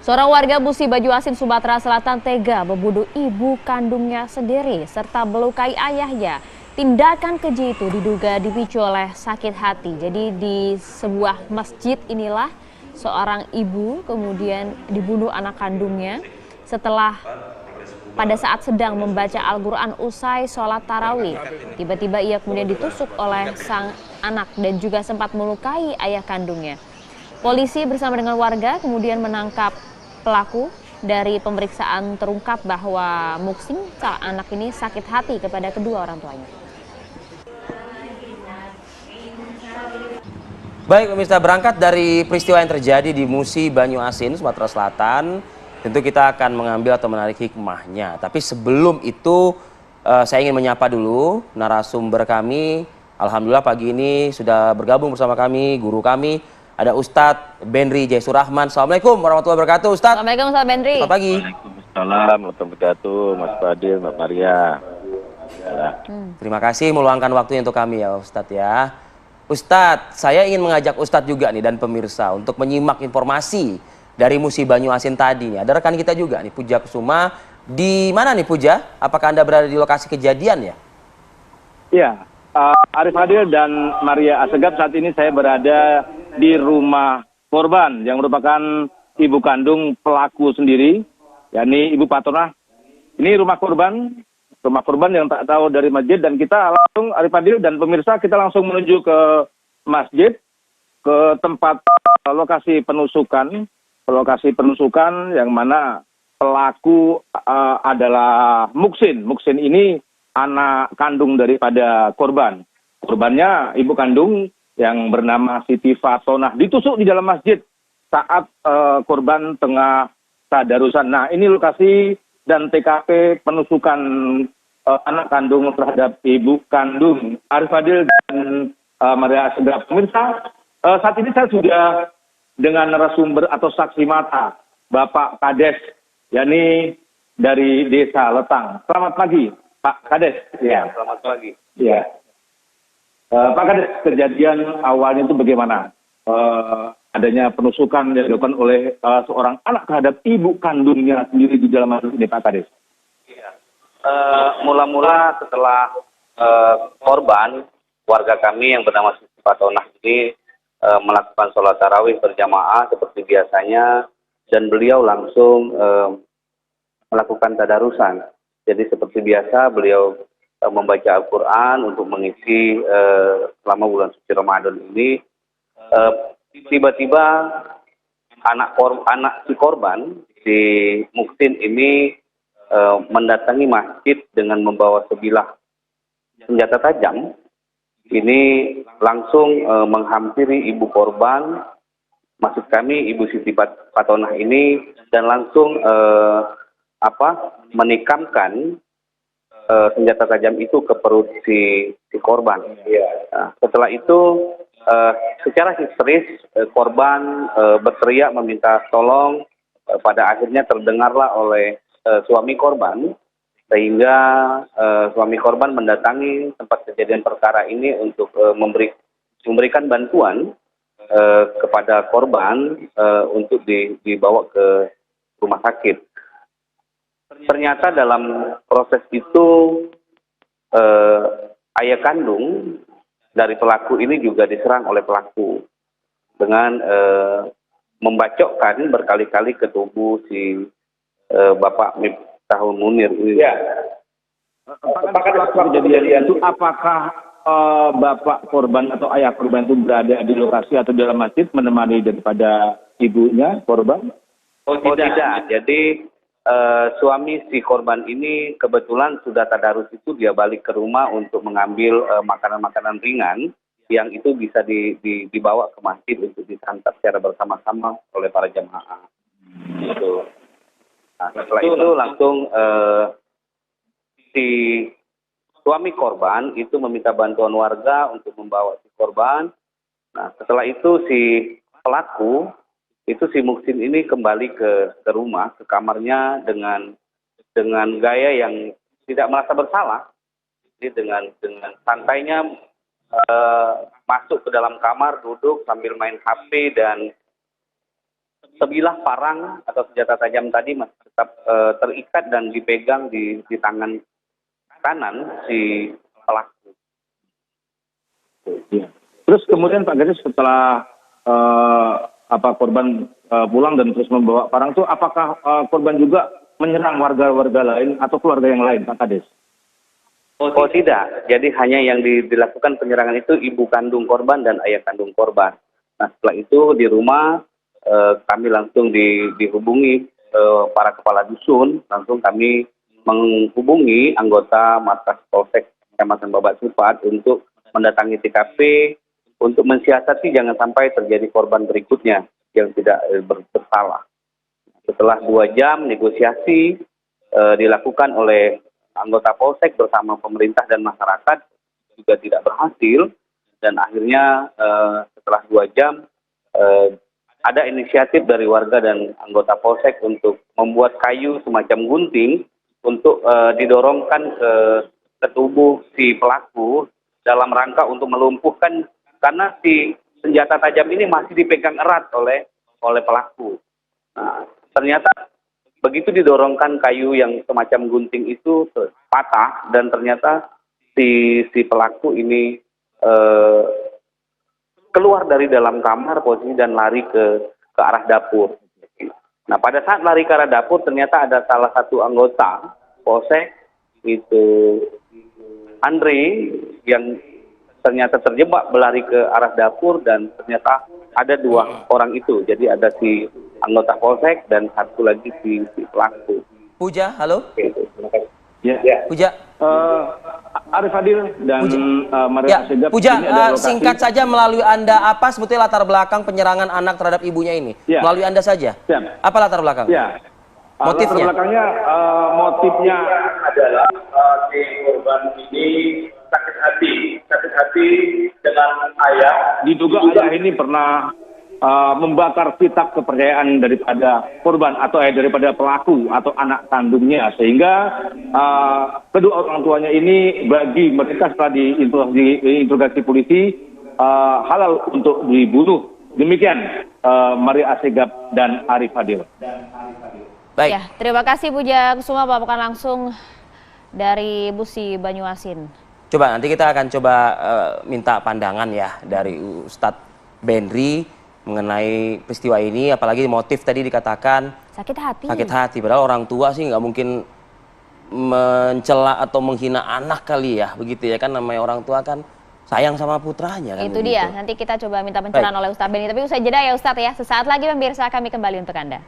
Seorang warga Musi Bajuasin, Sumatera Selatan tega membunuh ibu kandungnya sendiri serta melukai ayahnya. Tindakan keji itu diduga dipicu oleh sakit hati. Jadi di sebuah masjid inilah seorang ibu kemudian dibunuh anak kandungnya setelah pada saat sedang membaca Al-Quran usai sholat tarawih. Tiba-tiba ia kemudian ditusuk oleh sang anak dan juga sempat melukai ayah kandungnya. Polisi bersama dengan warga kemudian menangkap pelaku. Dari pemeriksaan terungkap bahwa Muksin, sang anak ini sakit hati kepada kedua orang tuanya. Baik pemirsa, berangkat dari peristiwa yang terjadi di Musi Banyuasin, Sumatera Selatan, tentu kita akan mengambil atau menarik hikmahnya. Tapi sebelum itu saya ingin menyapa dulu narasumber kami. Alhamdulillah pagi ini sudah bergabung bersama kami, guru kami. Ada Ustadz Benri Jaisurahman. Assalamualaikum warahmatullahi wabarakatuh, Ustadz. Assalamualaikum Ustadz Benri. Selamat pagi. Waalaikumsalam warahmatullahi wabarakatuh, Mas Fadil, Mbak Maria. Terima kasih meluangkan waktunya untuk kami ya Ustadz ya. Ustadz, saya ingin mengajak Ustadz juga nih dan pemirsa untuk menyimak informasi dari Musi Banyuasin tadi nih. Ada rekan kita juga nih, Puja Kusuma. Di mana nih Puja? Apakah Anda berada di lokasi kejadian ya? Iya, Arif Fadil dan Maria Asegaf, saat ini saya berada di rumah korban yang merupakan ibu kandung pelaku sendiri, yakni Ibu Patonah. Ini rumah korban yang tak tahu dari masjid, dan kita langsung, Arif Fadil dan pemirsa, kita langsung menuju ke masjid, ke tempat lokasi penusukan yang mana pelaku adalah Muksin. Muksin ini anak kandung daripada korban. Korbannya ibu kandung yang bernama Siti Fatonah ditusuk di dalam masjid saat korban tengah tadarusan. Nah, ini lokasi dan TKP penusukan anak kandung terhadap ibu kandung. Arif Fadil dan Maria Asegaf. Pemirsa, saat ini saya sudah dengan narasumber atau saksi mata, Bapak Kades, yakni dari Desa Letang. Selamat pagi, Pak Kades. Ya, selamat pagi. Ya. Pak Kades, kejadian awalnya itu bagaimana? Adanya penusukan yang dilakukan oleh seorang anak terhadap ibu kandungnya sendiri di dalam masjid ini, Pak Kades. Ya. Mula-mula setelah korban, warga kami yang bernama Siti Fatonah ini melakukan sholat tarawih berjamaah seperti biasanya, dan beliau langsung melakukan tadarusan. Jadi seperti biasa beliau membaca Al-Quran untuk mengisi selama bulan suci Ramadan ini. Tiba-tiba anak si korban, si Muksin ini mendatangi masjid dengan membawa sebilah senjata tajam. Ini langsung menghampiri ibu korban, maksud kami Ibu Siti Fatonah ini, dan langsung menikamkan senjata tajam itu ke perut si korban. Nah, setelah itu secara histeris korban berteriak meminta tolong. Pada akhirnya terdengarlah oleh suami korban, sehingga suami korban mendatangi tempat kejadian perkara ini untuk memberikan bantuan kepada korban untuk dibawa ke rumah sakit. Ternyata dalam proses itu ayah kandung dari pelaku ini juga diserang oleh pelaku dengan membacokkan berkali-kali ke tubuh si Bapak Miftahul Munir ini. Ya. Apakah waktu kejadian itu apakah bapak korban atau ayah korban itu berada di lokasi atau dalam masjid menemani daripada ibunya korban? Oh tidak. Jadi suami si korban ini kebetulan sudah tadarus itu, dia balik ke rumah untuk mengambil makanan-makanan ringan yang itu bisa dibawa ke masjid untuk disantap secara bersama-sama oleh para jemaah. Gitu. Nah, setelah itu langsung si suami korban itu meminta bantuan warga untuk membawa si korban. Nah, setelah itu si pelaku itu, si Muksin ini, kembali ke rumah, ke kamarnya dengan gaya yang tidak merasa bersalah. Jadi dengan santainya masuk ke dalam kamar, duduk sambil main HP, dan sebilah parang atau senjata tajam tadi masih tetap terikat dan dipegang di tangan kanan si pelaku. Ya. Terus kemudian Pak Gadis setelah korban pulang dan terus membawa parang itu, apakah korban juga menyerang warga-warga lain atau keluarga yang lain, Pak Kades? Oh tidak, jadi hanya yang dilakukan penyerangan itu ibu kandung korban dan ayah kandung korban. Nah setelah itu di rumah kami langsung dihubungi para kepala dusun, langsung kami menghubungi anggota Markas Polsek Kecamatan Babat Supat untuk mendatangi TKP untuk mensiasati jangan sampai terjadi korban berikutnya yang tidak bersalah. Setelah 2 jam negosiasi dilakukan oleh anggota Polsek bersama pemerintah dan masyarakat juga tidak berhasil, dan akhirnya setelah 2 jam ada inisiatif dari warga dan anggota Polsek untuk membuat kayu semacam gunting untuk didorongkan ke tubuh si pelaku dalam rangka untuk melumpuhkan, karena si senjata tajam ini masih dipegang erat oleh pelaku. Nah, ternyata begitu didorongkan kayu yang semacam gunting itu patah, dan ternyata si pelaku ini keluar dari dalam kamar posisi dan lari ke arah dapur. Nah pada saat lari ke arah dapur ternyata ada salah satu anggota Polsek itu Andre yang ternyata terjebak berlari ke arah dapur, dan ternyata ada 2 orang itu. Jadi ada si anggota Polsek dan satu lagi si pelaku. Puja, halo? Oke, terima kasih. Ya. Puja. Arif Adil dan Maria Asegaf. Puja, ini ada lokasi. singkat saja melalui Anda, apa sebetulnya latar belakang penyerangan anak terhadap ibunya ini? Ya. Melalui Anda saja. Siap. Apa latar belakang? Ya. Motifnya? Latar belakangnya, motifnya adalah si korban ini sakit hati dengan ayah. Diduga ayah ini pernah membakar kitab kepercayaan daripada korban atau daripada pelaku atau anak kandungnya, sehingga kedua orang tuanya ini bagi mereka setelah diinterogasi polisi halal untuk dibunuh. Demikian Maria Asegaf dan Arif Adil. Baik. Ya, terima kasih Puja Kusuma melaporkan langsung dari Musi Banyuasin. Coba nanti kita akan coba minta pandangan ya dari Ustadz Benri mengenai peristiwa ini, apalagi motif tadi dikatakan Sakit hati. sakit hati, padahal orang tua sih nggak mungkin mencela atau menghina anak kali ya, begitu ya kan, namanya orang tua kan sayang sama putranya kan. Itu begitu. dia, nanti kita coba minta pencerahan oleh Ustadz Benri. Tapi usai jeda ya Ustadz ya, sesaat lagi pemirsa kami kembali untuk Anda.